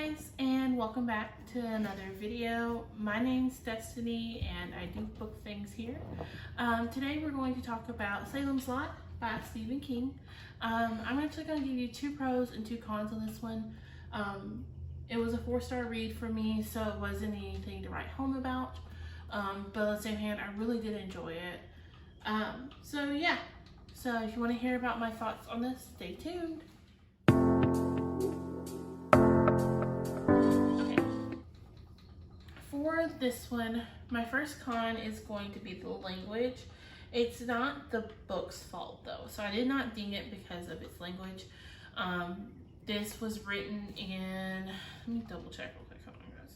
guys, and welcome back to another video. My name's Destiny and I do book things here. Today we're going to talk about Salem's Lot by Stephen King. I'm actually going to give you 2 pros and 2 cons on this one. It was a 4-star read for me, so it wasn't anything to write home about. But on the same hand, I really did enjoy it. So yeah, so if you want to hear about my thoughts on this, stay tuned. For this one, my first con is going to be the language. It's not the book's fault though, so I did not ding it because of its language. This was written in, let me double check real quick, hold on guys.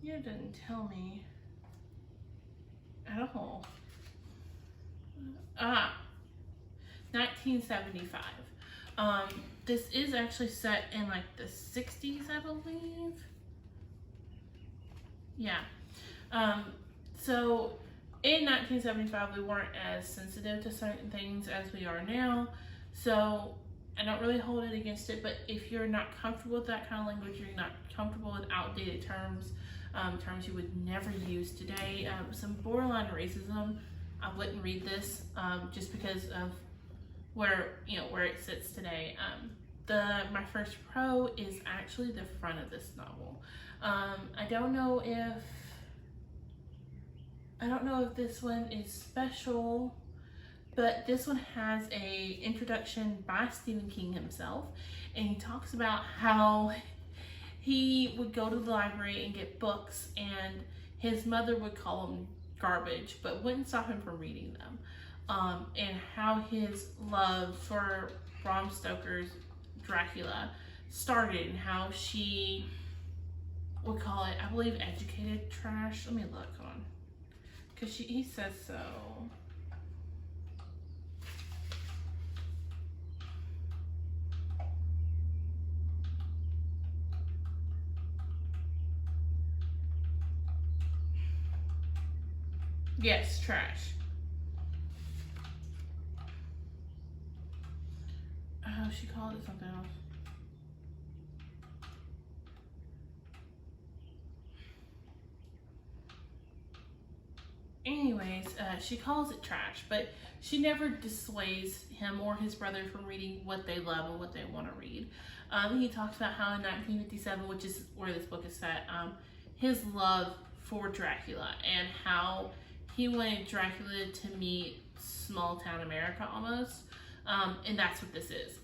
Yeah, it doesn't tell me at all. 1975. This is actually set in like the 60s, I believe. Yeah. So in 1975, we weren't as sensitive to certain things as we are now. So I don't really hold it against it, but if you're not comfortable with that kind of language, you're not comfortable with outdated terms, terms you would never use today, some borderline racism, I wouldn't read this just because of where it sits today. My first pro is actually the front of this novel. I don't know if this one is special, but this one has a introduction by Stephen King himself, and he talks about how he would go to the library and get books, and his mother would call them garbage, but wouldn't stop him from reading them. And how his love for Bram Stoker's Dracula started, and how she would call it, I believe, educated trash. Let me look on, because he says so. Yes, trash. Oh, she called it something else. Anyways, she calls it trash, but she never dissuades him or his brother from reading what they love and what they want to read. He talks about how in 1957, which is where this book is set, his love for Dracula and how he wanted Dracula to meet small town America almost. And that's what this is.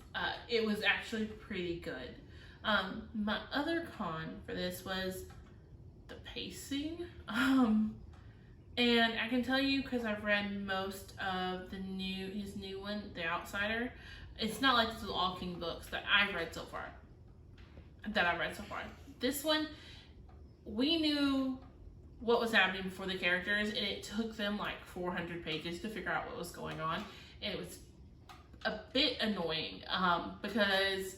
It was actually pretty good. My other con for this was the pacing. And I can tell you, because I've read most of his new one, The Outsider. It's not like this was all King books that I've read so far. This one, we knew what was happening before the characters, and it took them like 400 pages to figure out what was going on. And it was a bit annoying because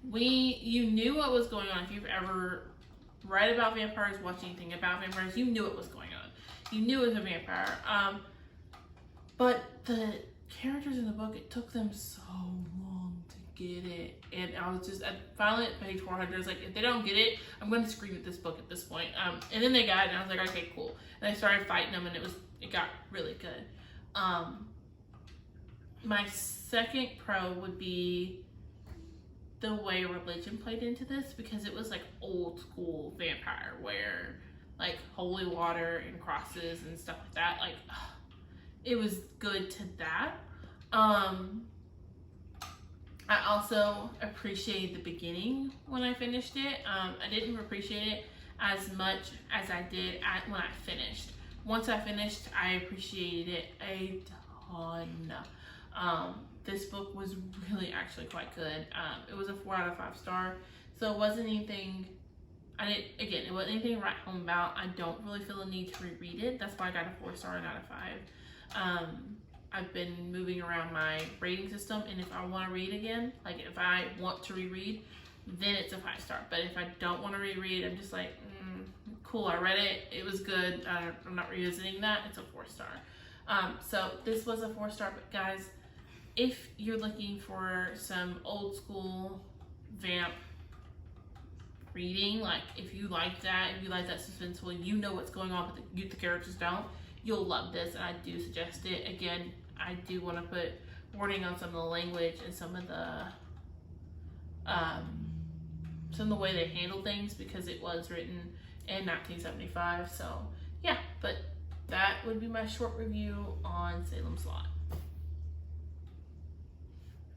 you knew what was going on. If you've ever read about vampires, watched anything about vampires, you knew what was going on. You knew it was a vampire. But the characters in the book, it took them so long to get it. And I finally at page 400, I was like, if they don't get it, I'm going to scream at this book at this point. And then they got it, and I was like, okay, cool. And I started fighting them, and it got really good. My second pro would be the way religion played into this, because it was like old school vampire, where like holy water and crosses and stuff like that. Like, it was good to that. I also appreciated the beginning when I finished it. I didn't appreciate it as much as I did when I finished. Once I finished, I appreciated it a ton. This book was really actually quite good. It was a 4 out of 5 star, so it wasn't anything, it wasn't anything to write home about. I don't really feel the need to reread it. That's why I got a 4-star out of 5. I've been moving around my rating system, and if I want to read again, like if I want to reread, then it's a 5-star. But if I don't want to reread, I'm just like, cool, I read it, it was good, I'm not revisiting that, it's a 4-star. So this was a 4-star, but guys, if you're looking for some old school vamp reading, like if you like that suspenseful, you know what's going on, but the characters don't, you'll love this, and I do suggest it. Again, I do want to put warning on some of the language and some of the way they handle things, because it was written in 1975. So yeah, but that would be my short review on Salem's Lot.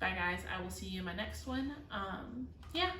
Bye guys, I will see you in my next one. Yeah.